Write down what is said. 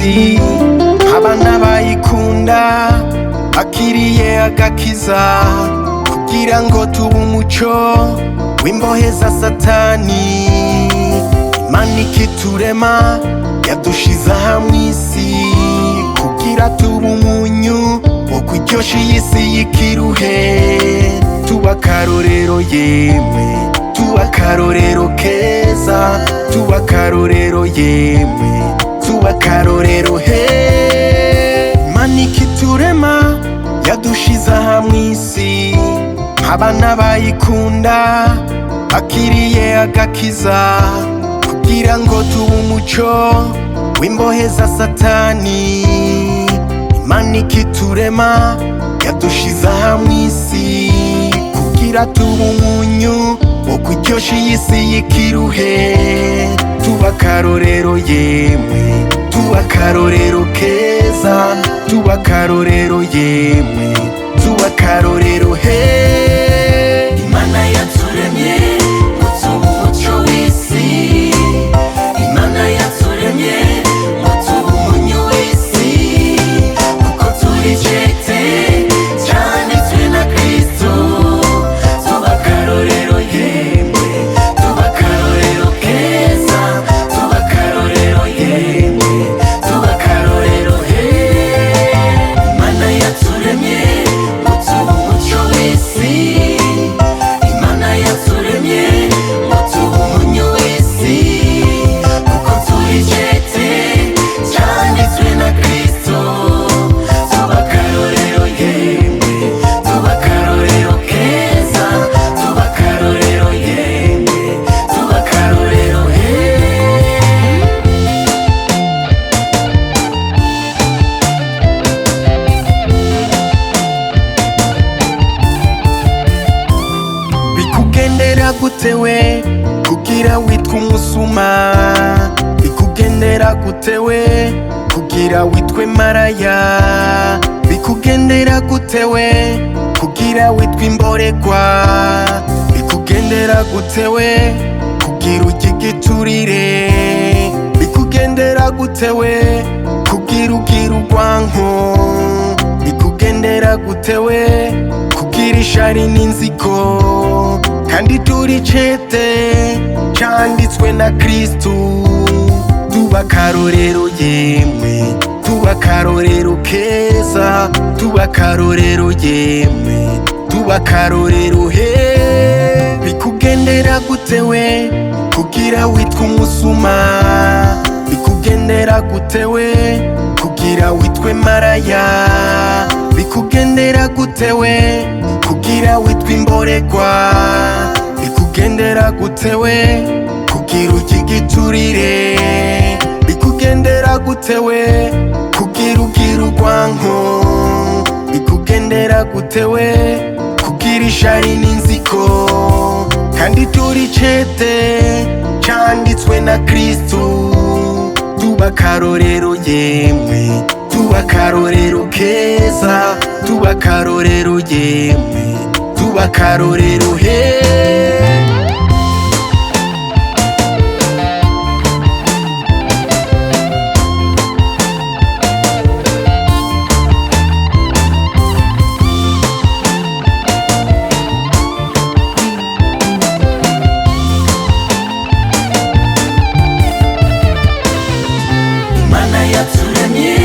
mw'isi abana bayikunda akiriye agakiza kugira ngo tube umuco w'imbohe za satani. Imana ikiturema yadushize aha mw'isi kugira tube umunyu wo kuryosha iyi si y'ikiruhe. Tuba akarorero yemwe, tuba akarorero keza, tuba akarorero yemwe, tuba akarorero he. Imana ikiturema yadushize aha mw'isi abana bayikunda akiriye agakiza kugira ngo tube umuco w'imbohe za satani. Imana ikiturema yadushize aha mw'isi kugira tube umunyu wo kuryosha iyi si y'ikiruhe. Tuba akarorero yemwe, tuba akarorero keza, tuba akarorero yemwe, tuba akarorero he. Imana yaturemye ngo tube umuco w'isi, Imana yaturemye ngo tube umunyu w'isi, kuko turi cete canditswe na Kristo. Tuba akarorero yemwe, tuba akarorero keza, tuba akarorero yemwe, tuba akarorero he. Imana yaturemye ngo tube umuco w'isi, Imana yaturemye ngo tube umunyu w'isi, kuko turi cete canditswe na Kristo. Tuba akarorero yemwe, tuba akarorero keza, tuba akarorero yemwe, tuba akarorero he. Bikugendera gute we kugira witwe umusuma? Bikugendera gute we kugira witwe maraya? Bikugendera gute we kugira witwe imboregwa? Bikugendera gute we kugira urya igiturire? Bikugendera gute we kugira ugira urwanko? Bikugendera gute we kugira ishari n'inzigo? Kandi turi cete canditswe na Kristo. Tuba akarorero yemwe, tuba akarorero keza, tuba akarorero yemwe, tuba akarorero he. Bikugendera gute we kugira witwe umusuma? Bikugendera gute we kugira witwe maraya? Bikugendera gute we kugira witwe imboregwa? Bikugendera gute we kugira urya igiturire? Bikugendera gute we kugira ugira urwanko? Bikugendera gute we kugira ishari n'inzigo? Kandi turi cete canditswe na Kristo. Tuba akarorero yemwe, tuba akarorero keza, tuba akarorero yemwe, tuba akarorero he. Imana yaturemye